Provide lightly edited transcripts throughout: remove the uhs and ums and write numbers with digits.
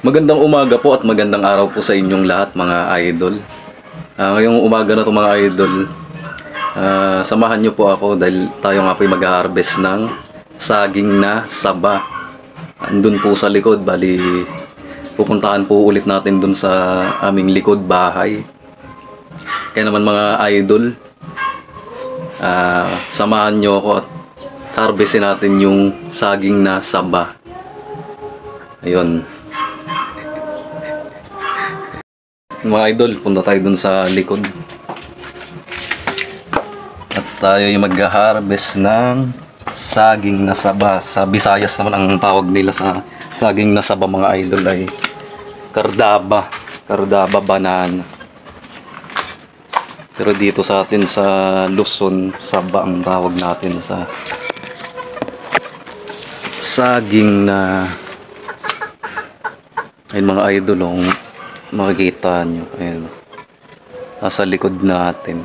Magandang umaga po at magandang araw po sa inyong lahat mga idol. Ngayong umaga na to mga idol, samahan nyo po ako dahil tayo nga po mag-harvest ng saging na saba. Andun po sa likod, bali pupuntahan po ulit natin dun sa aming likod bahay. Kaya naman mga idol, samahan nyo ako at harvestin natin yung saging na saba. Ayun. Mga idol, punta tayo dun sa likod. At tayo yung mag-harvest ng saging na saba. Sa Visayas naman ang tawag nila sa saging na saba mga idol ay kardaba. Kardaba banana. Pero dito sa atin sa Luzon, saba ang tawag natin sa saging na. Ayun mga idol, makikita nyo, ayun, nasa likod natin.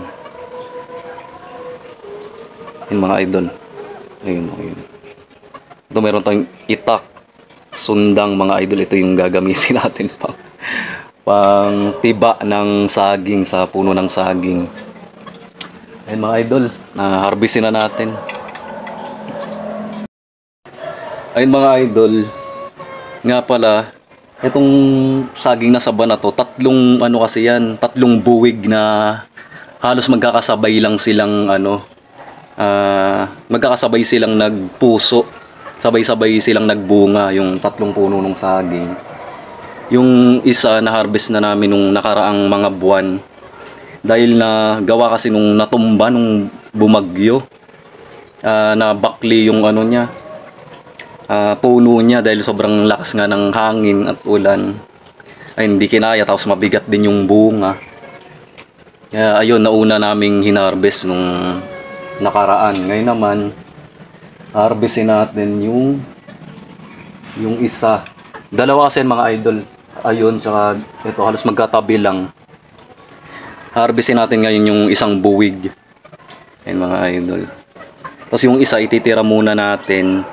Ayun mga idol, ayun. Ito meron tayong itak, sundang mga idol. Ito yung gagamitin natin pang tiba ng saging sa puno ng saging. Ayun mga idol, harvestin na natin. Ayun mga idol, nga pala, itong saging na saba na to, tatlong buwig na halos magkakasabay lang silang magkakasabay silang nagpuso, sabay-sabay silang nagbunga yung tatlong puno ng saging. Yung isa na harvest na namin nung nakaraang mga buwan dahil na gawa kasi nung natumba nung bumagyo, na bakli yung niya, puno niya dahil sobrang lakas nga ng hangin at ulan. Ay hindi kinaya, tapos mabigat din yung bunga. Kaya ayun, nauna naming hinarvest nung nakaraan. Ngayon naman harvestin natin yung isa. Dalawa kasi mga idol. Ayun, tsaka ito halos magkatabi lang. Harvestin natin ngayon yung isang buwig. Ayun mga idol. Tapos yung isa ititira muna natin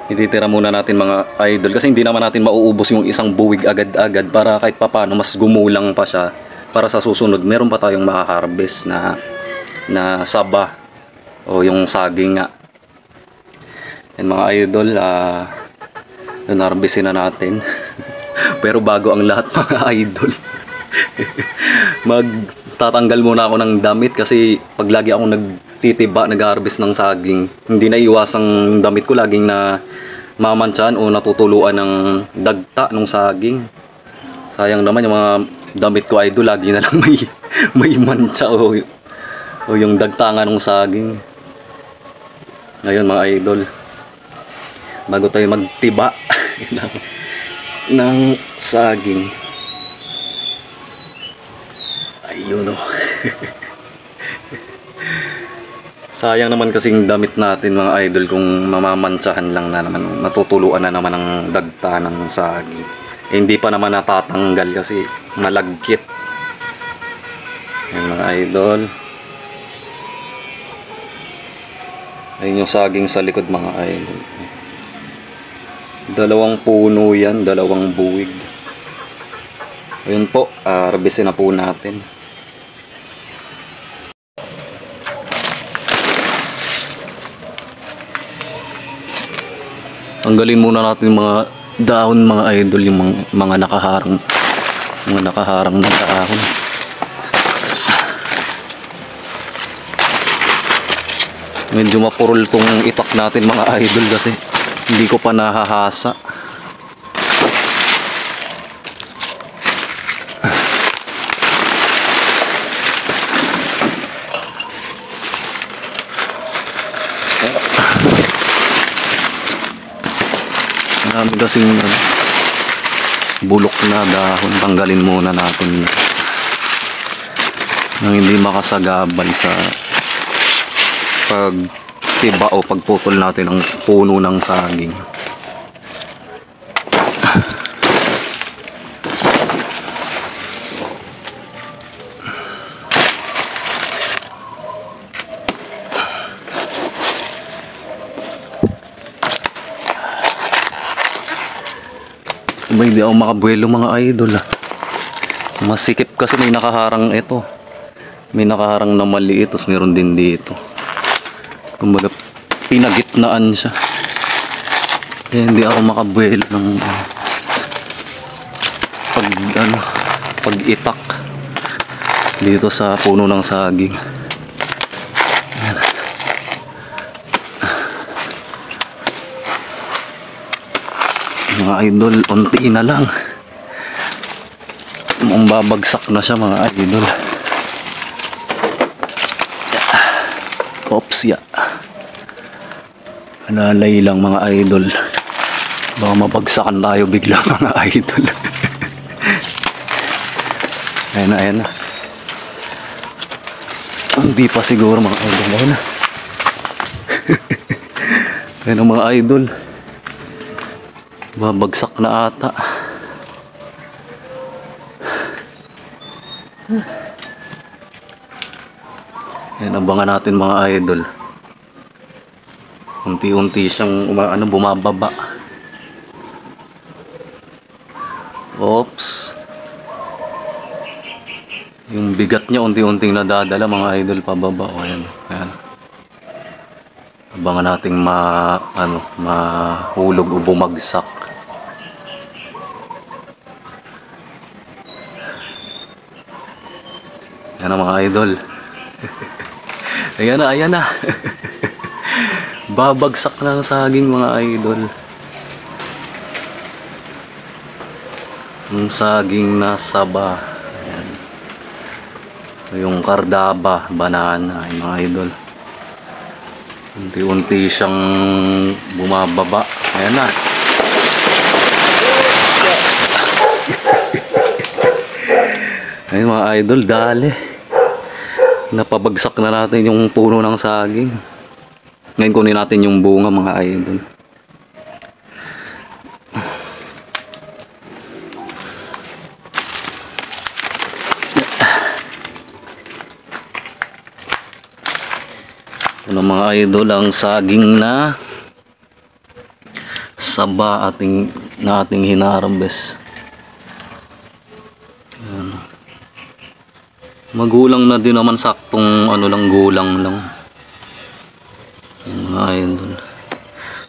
mga idol, kasi hindi naman natin mauubos yung isang buwig agad-agad, para kahit papano mas gumulang pa siya para sa susunod meron pa tayong makaharvest na saba o yung saging nga. And mga idol, harvestin na natin. Pero bago ang lahat mga idol, magtatanggal muna ako ng damit kasi pag lagi akong nag-harvest ng saging, hindi na iwasang damit ko laging na mamantsahan o natutuluan ng dagta ng saging. Sayang naman yung mga damit ko idol, lagi na lang may mantsa o yung dagta nga ng saging. Ngayon mga idol, bago tayo magtiba ng saging, ayun sayang naman kasing damit natin mga idol kung mamamantsahan lang na naman, natutuluan na naman ang dagta ng saging. Hindi pa naman natatanggal kasi malagkit. Ayan mga idol, ayun yung saging sa likod mga idol. Dalawang puno yan, dalawang buwig. Ayun po, harvestin na po natin. Tanggalin muna natin mga dahon mga idol, yung mga nakaharang na dahon. Medyo mapurol tong itak natin mga idol kasi hindi ko pa nahahasa. Marami kasing bulok na dahon. Tanggalin muna natin nang hindi makasagabal sa pagtiba o pagputol natin ng puno ng saging. Ba, hindi ako makabuelo mga idol ah. Masikip kasi may nakaharang ito. May nakaharang na maliit, tapos meron din dito. Kumbaga pinagitnaan siya. Kaya hindi ako makabuelo ng pag itak dito sa puno ng saging. Mga idol, unti na lang. Mukhang babagsak na siya mga idol. Oops, ya. Alalay lang mga idol. Baka mabagsakan tayo bigla mga idol. Ayan na, ayan na. Hindi pa siguro mga idol. Ayan na. Ayan na mga idol. Babagsak na ata. Ayan, abangan natin mga idol. Unti-unti siyang bumababa. Oops. Yung bigat niya unti-unting nadadala mga idol pababa. O ayan, ayan. Abangan nating mahulog o bumagsak. Ayan na mga idol. Ayan na, ayan na. Babagsak na ang saging mga idol. Ang saging na saba. Ayan. Yung kardaba, banana, ay mga idol. Unti-unti siyang bumababa. Ayan na. Ay mga idol, dali. Napabagsak na natin yung puno ng saging. Ngayon kunin natin yung bunga mga idol. Ito na mga idol ang saging na saba na ating hinarvest. Magulang na din naman, saktong gulang lang. Mga idol.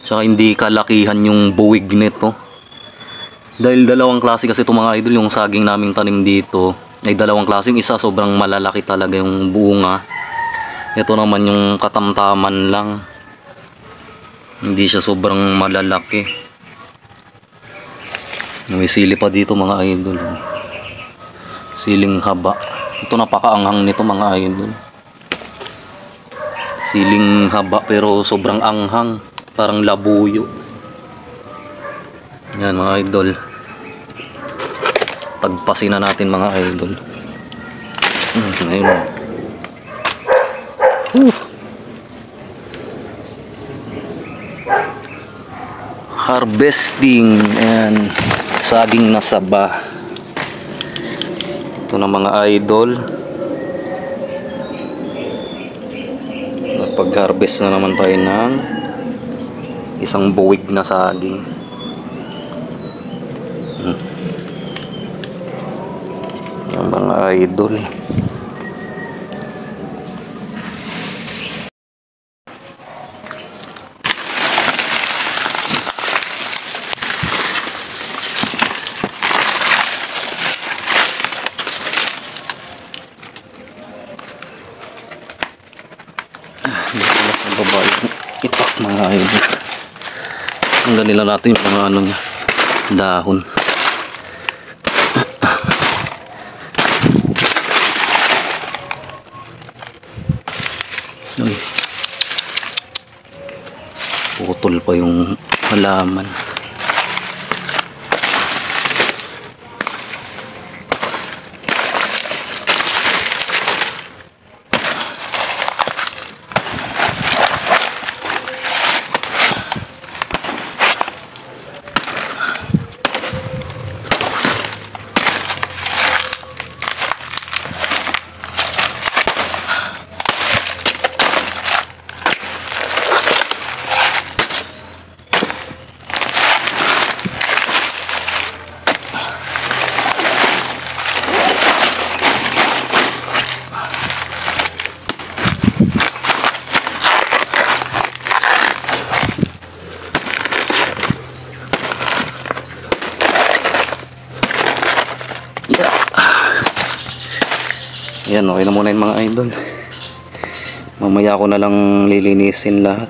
Tsaka hindi kalakihan yung buwig nito. Dahil dalawang klase kasi ito mga idol, yung saging naming tanim dito ay dalawang klase. Yung isa sobrang malalaki talaga yung bunga. Ito naman yung katamtaman lang. Hindi siya sobrang malalaki. May sili pa dito mga idol. Siling haba. Ito napakaanghang nito mga idol. Siling haba pero sobrang anghang. Parang labuyo. Yan mga idol. Tagpasin na natin mga idol. Ngayon. Harvesting. Ayan. Saging na saba. Ito na mga idol. Napag-harvest na naman tayo ng isang buwig na saging. Yung mga idol. Babae itak mga idol. Hanggang nila natin yung mga niya, dahon. Uy. Putol pa yung halaman. Yan, okay na muna yung mga idol. Mamaya ko na lang lilinisin lahat.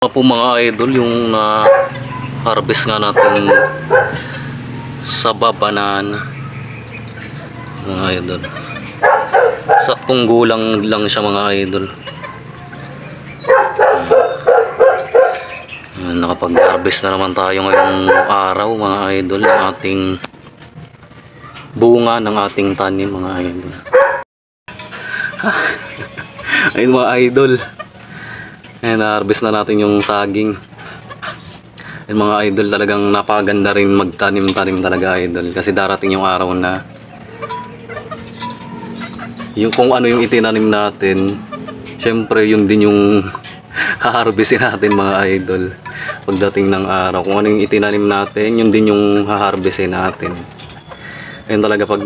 Po mga idol, yung harvest nga natin saba banana. Mga idol. Saktong gulang lang siya mga idol. Nakapag-harvest na naman tayo ngayong araw mga idol ng ating bunga ng ating tanim mga idol. Ayun mga idol, ayun, na-harvest na natin yung saging. Ayun mga idol, talagang napaganda rin magtanim-tanim talaga idol, kasi darating yung araw na yung kung ano yung itinanim natin, syempre yun din yung haharvestin natin mga idol pagdating ng araw. Kung ano yung itinanim natin, yun din yung haharvestin natin. Ayun talaga, pag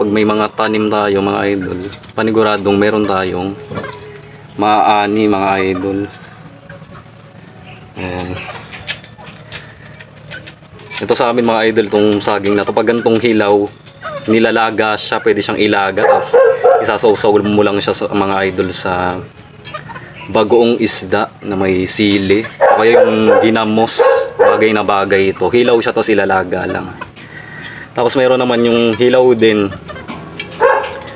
may mga tanim tayo mga idol, paniguradong meron tayong maaani mga idol. Ayan. Ito sa amin mga idol, tong saging na to, pag gantong hilaw, nilalaga siya, pwede siyang ilaga, tapos isasawsaw mo lang siya sa mga idol sa bagoong isda na may sili, o kaya yung ginamos, bagay na bagay ito, hilaw siya tapos ilalaga lang. Tapos mayroon naman yung hilaw din,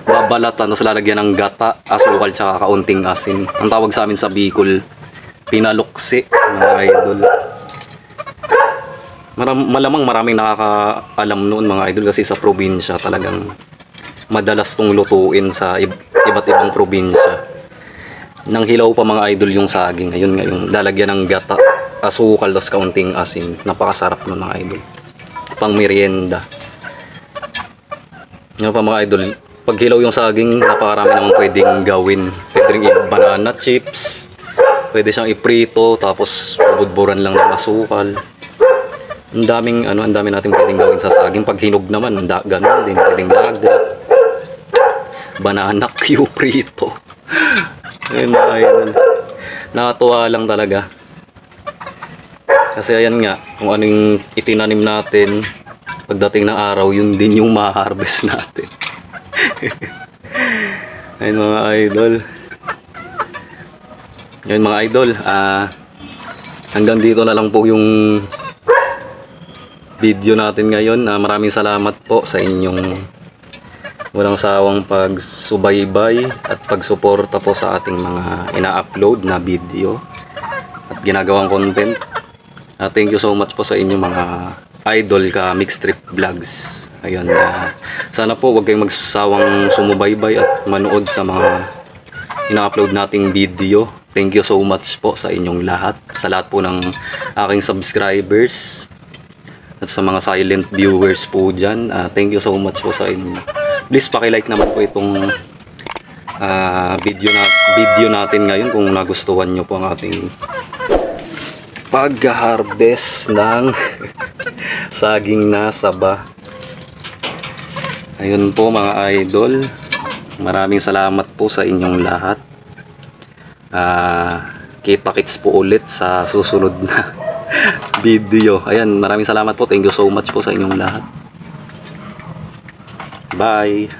babalatan, tapos lalagyan ng gata, asukal, tsaka kaunting asin. Ang tawag sa amin sa Bicol, pinaluksi mga idol. Malamang maraming nakakaalam noon mga idol, kasi sa probinsya talagang madalas tong lutuin sa iba't ibang probinsya. Nang hilaw pa mga idol yung saging, ayun nga yung lalagyan ng gata, asukal, tapos kaunting asin. Napakasarap nun mga idol, pang merienda. Nga pa mga idol, pag hilaw yung saging, napakarami naman pwedeng gawin. Pwede rin i-banana chips, pwede siyang iprito, tapos budburan lang ng asukal. Ang daming ang dami natin pwedeng gawin sa saging. Pag hinog naman, ganun din, pwedeng laga, banana Q prito. Ayun mga idol, nakatuwa lang talaga. Kasi ayan nga, kung ano yung itinanim natin, pagdating ng araw, yun din yung ma-harvest natin. Ayun mga idol. Ayun mga idol, hanggang dito na lang po yung video natin ngayon. Maraming salamat po sa inyong walang sawang pagsubaybay at pagsuporta po sa ating mga ina-upload na video at ginagawang content. Thank you so much po sa inyong mga idol ka Mixed Trip Vlogs. Ayun, sana po wag kayong magsasawang sumubaybay at manood sa mga ina-upload nating video. Thank you so much po sa inyong lahat, sa lahat po ng aking subscribers at sa mga silent viewers po dyan. Thank you so much po sa inyo. Please paki-like naman po itong video natin ngayon kung nagustuhan nyo po ang ating pag-harvest ng saging na saba. Ayun po mga idol, maraming salamat po sa inyong lahat. Kita-kits po ulit sa susunod na video. Ayan, maraming salamat po. Thank you so much po sa inyong lahat. Bye.